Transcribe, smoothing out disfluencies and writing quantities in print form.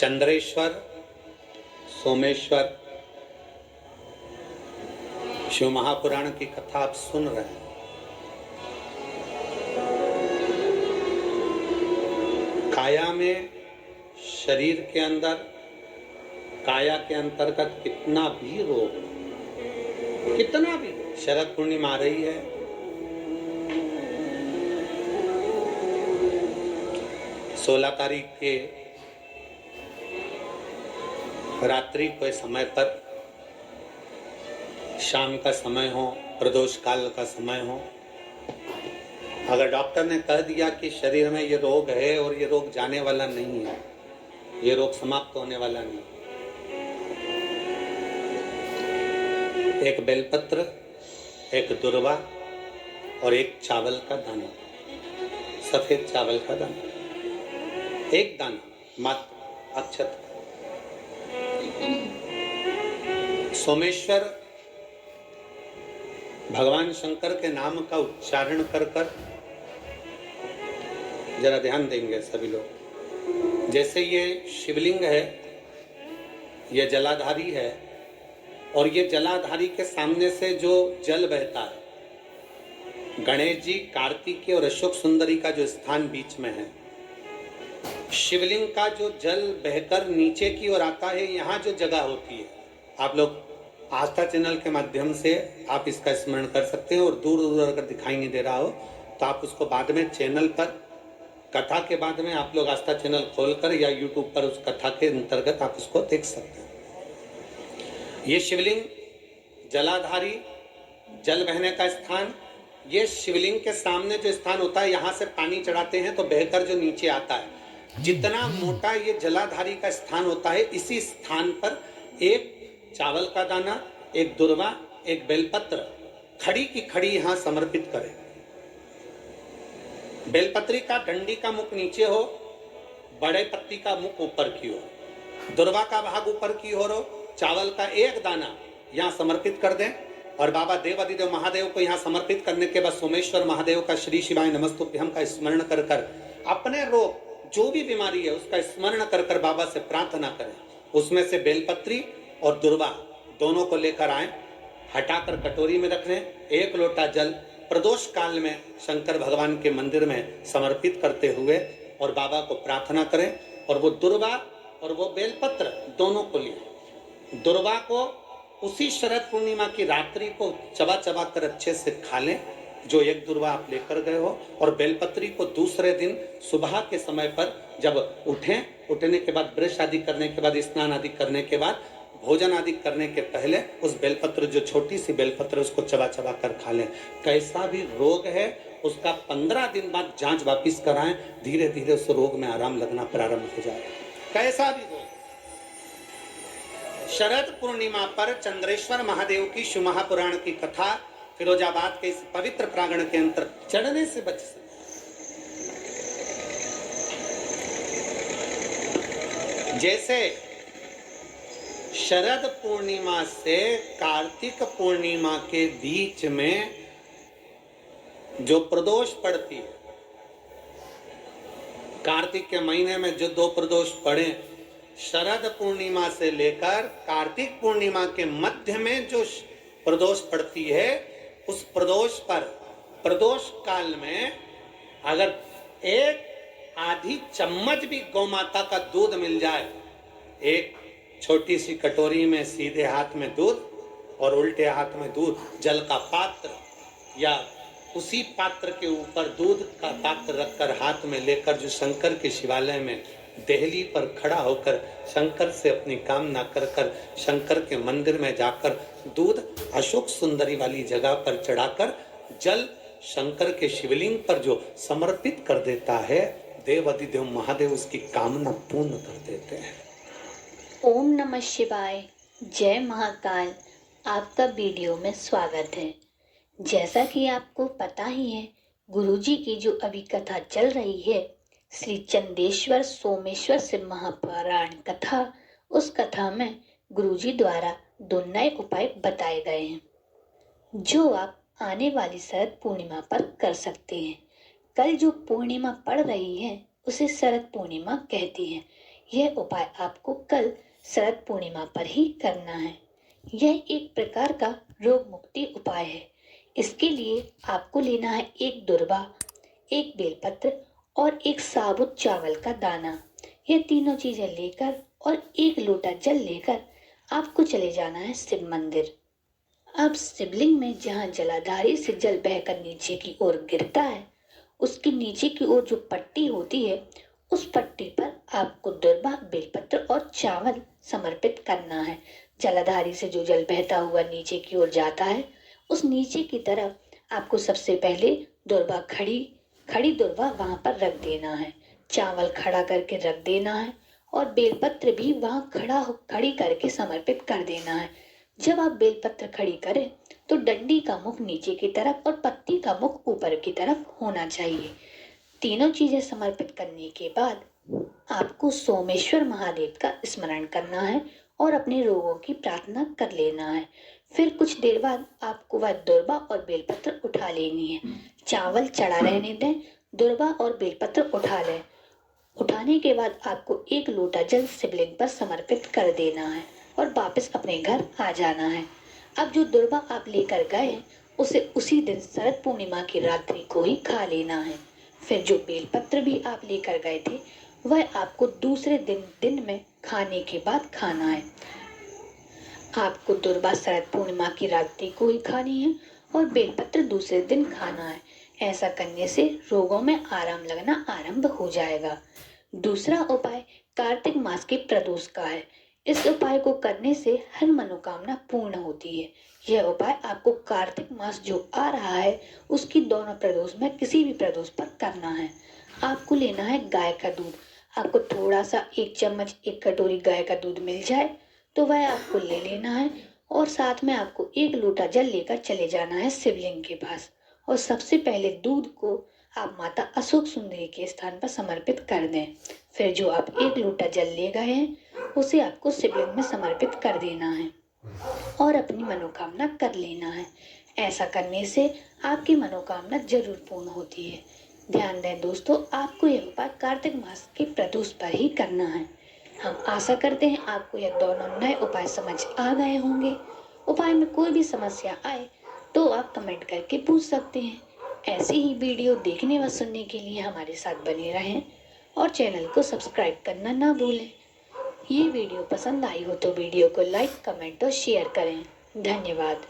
चंद्रेश्वर, सोमेश्वर शिव महापुराण की कथा आप सुन रहे हैं। काया में, शरीर के अंदर, काया के अंतर्गत कितना भी रोग, कितना भी, शरद पूर्णिमा आ रही है, सोलह तारीख के रात्रि के समय पर, शाम का समय हो, प्रदोष काल का समय हो, अगर डॉक्टर ने कह दिया कि शरीर में ये रोग है और ये रोग जाने वाला नहीं है, ये रोग समाप्त होने वाला नहीं, एक बेलपत्र, एक दुर्वा और एक चावल का दाना, सफेद चावल का दाना, एक दाना मात्र अक्षत। सोमेश्वर भगवान शंकर के नाम का उच्चारण कर कर, जरा ध्यान देंगे सभी लोग। जैसे ये शिवलिंग है, ये जलाधारी है, और ये जलाधारी के सामने से जो जल बहता है, गणेश जी, कार्तिकेय और अशोक सुंदरी का जो स्थान बीच में है, शिवलिंग का जो जल बहकर नीचे की ओर आता है, यहाँ जो जगह होती है, आप लोग आस्था चैनल के माध्यम से आप इसका स्मरण कर सकते हैं। और दूर दूर अगर दिखाई नहीं दे रहा हो तो आप उसको बाद में चैनल पर, कथा के बाद में आप लोग आस्था चैनल खोलकर या यूट्यूब पर उस कथा के अंतर्गत आप उसको देख सकते हैं। ये शिवलिंग, जलाधारी, जल बहने का स्थान, ये शिवलिंग के सामने जो स्थान होता है, यहाँ से पानी चढ़ाते हैं तो बहकर जो नीचे आता है, जितना मोटा ये जलाधारी का स्थान होता है, इसी स्थान पर एक चावल का दाना, एक दुर्वा, एक बेलपत्र खड़ी की खड़ी यहाँ समर्पित करें। बेलपत्री का डंडी का मुख नीचे हो, बड़े पत्ती का मुख ऊपर की ओर, दुर्वा का भाग ऊपर की ओर हो, चावल का एक दाना यहाँ समर्पित कर दें। और बाबा देवादिदेव महादेव को यहाँ समर्पित करने के बाद सोमेश्वर महादेव का श्री शिवाय नमस्तुभ्यं का स्मरण कर कर अपने रोग, जो भी बीमारी है उसका स्मरण कर कर बाबा से प्रार्थना करें। उसमें से बेलपत्री और दुर्वा दोनों को लेकर आए, हटाकर कटोरी में रख लें। एक लोटा जल प्रदोष काल में शंकर भगवान के मंदिर में समर्पित करते हुए और बाबा को प्रार्थना करें। और वो दुर्वा और वो बेलपत्र दोनों को लिए, दुर्वा को उसी शरद पूर्णिमा की रात्रि को चबा चबा कर अच्छे से खा लें, जो एक दुर्वा आप लेकर गए हो, और बेलपत्री को दूसरे दिन सुबह के समय पर जब उठें, उठने के बाद ब्रश आदि करने के बाद, स्नान आदि करने के बाद, भोजन आदि करने के पहले उस बेलपत्र, जो छोटी सी बेलपत्र, उसको चबा चबा कर खा लें। कैसा भी रोग है उसका 15 दिन बाद जांच वापिस कराएं, धीरे धीरे उस रोग में आराम लगना प्रारंभ हो जाए। कैसा भी रोग। शरद पूर्णिमा पर चंद्रेश्वर महादेव की शिव महापुराण की कथा फिरोजाबाद के इस पवित्र प्रांगण के अंतर चढ़ने से बच सकते। जैसे शरद पूर्णिमा से कार्तिक पूर्णिमा के बीच में जो प्रदोष पड़ती है, कार्तिक के महीने में जो 2 प्रदोष पड़े, शरद पूर्णिमा से लेकर कार्तिक पूर्णिमा के मध्य में जो प्रदोष पड़ती है, उस प्रदोष पर, प्रदोष काल में अगर एक आधी चम्मच भी गौ माता का दूध मिल जाए, एक छोटी सी कटोरी में सीधे हाथ में दूध और उल्टे हाथ में दूध, जल का पात्र या उसी पात्र के ऊपर दूध का पात्र रखकर हाथ में लेकर जो शंकर के शिवालय में देहली पर खड़ा होकर शंकर से अपनी कामना कर कर शंकर के मंदिर में जाकर दूध अशोक सुंदरी वाली जगह पर चढ़ाकर जल शंकर के शिवलिंग पर जो समर्पित कर देता है, देवादिदेव महादेव उसकी कामना पूर्ण कर देते हैं। ओम नमः शिवाय, जय महाकाल। आपका वीडियो में स्वागत है। जैसा कि आपको पता ही है, गुरुजी की जो अभी कथा चल रही है, श्री चंदेश्वर सोमेश्वर शिव महापुराण कथा, उस कथा में गुरुजी द्वारा 2 नए उपाय बताए गए हैं, जो आप आने वाली शरद पूर्णिमा पर कर सकते हैं। कल जो पूर्णिमा पड़ रही है उसे शरद पूर्णिमा कहती हैं। यह उपाय आपको कल शरद पूर्णिमा पर ही करना है। यह एक प्रकार का रोग मुक्ति उपाय है। इसके लिए आपको लेना है एक दुर्वा, एक बेलपत्र और एक साबुत चावल का दाना। ये तीनों चीजें लेकर और एक लोटा जल लेकर आपको चले जाना है शिव मंदिर। अब शिवलिंग में जहाँ जलाधारी से जल बहकर नीचे की ओर गिरता है, उसके नीचे की ओर जो पट्टी होती है, उस पट्टी पर आपको दुर्वा, बेलपत्र और चावल समर्पित करना है। जलाधारी से जो जल बहता हुआ नीचे की ओर जाता है, उस नीचे की तरफ आपको सबसे पहले दुर्वा खड़ी दुर्वा वहां पर रख देना है, चावल खड़ा करके रख देना है और बेलपत्र भी वहां खड़ी करके समर्पित कर देना है। जब आप बेलपत्र खड़ी करें तो डंडी का मुख नीचे की तरफ और पत्ती का मुख ऊपर की तरफ होना चाहिए। तीनों चीजें समर्पित करने के बाद आपको सोमेश्वर महादेव का स्मरण करना है और अपने रोगों की प्रार्थना कर लेना है। फिर कुछ देर बाद आपको वह दुर्वा और बेलपत्र उठा लेनी है। चावल चढ़ा रहने दें, दुर्वा और बेलपत्र उठा लें। उठाने के बाद आपको एक लोटा जल शिवलिंग पर समर्पित कर देना है और वापस अपने घर आ जाना है। अब जो दुर्वा आप लेकर गए उसे उसी दिन शरद पूर्णिमा की रात्रि को ही खा लेना है। फिर जो बेलपत्र भी आप लेकर गए थे वह आपको दूसरे दिन में खाने के बाद खाना है। आपको दुर्वा शरद पूर्णिमा की रात्रि को ही खानी है और बेलपत्र दूसरे दिन खाना है। ऐसा करने से रोगों में आराम लगना आरंभ हो जाएगा। दूसरा उपाय कार्तिक मास के प्रदोष का है। इस उपाय को करने से हर मनोकामना पूर्ण होती है। यह उपाय आपको कार्तिक मास जो आ रहा है उसकी दोनों प्रदोष में किसी भी प्रदोष पर करना है। आपको लेना है गाय का दूध। आपको थोड़ा सा 1 चम्मच 1 कटोरी गाय का दूध मिल जाए तो वह आपको ले लेना है और साथ में आपको 1 लोटा जल लेकर चले जाना है शिवलिंग के पास और सबसे पहले दूध को आप माता अशोक सुंदरी के स्थान पर समर्पित कर दें। फिर जो आप 1 लोटा जल ले गए हैं उसे आपको शिवलिंग में समर्पित कर देना है और अपनी मनोकामना कर लेना है। ऐसा करने से आपकी मनोकामना जरूर पूर्ण होती है। ध्यान दें दोस्तों, आपको यह उपाय कार्तिक मास के प्रदोष पर ही करना है। हम आशा करते हैं आपको यह दोनों नए उपाय समझ आ गए होंगे। उपाय में कोई भी समस्या आए तो आप कमेंट करके पूछ सकते हैं। ऐसी ही वीडियो देखने व सुनने के लिए हमारे साथ बने रहें और चैनल को सब्सक्राइब करना ना भूलें। ये वीडियो पसंद आई हो तो वीडियो को लाइक, कमेंट और शेयर करें। धन्यवाद।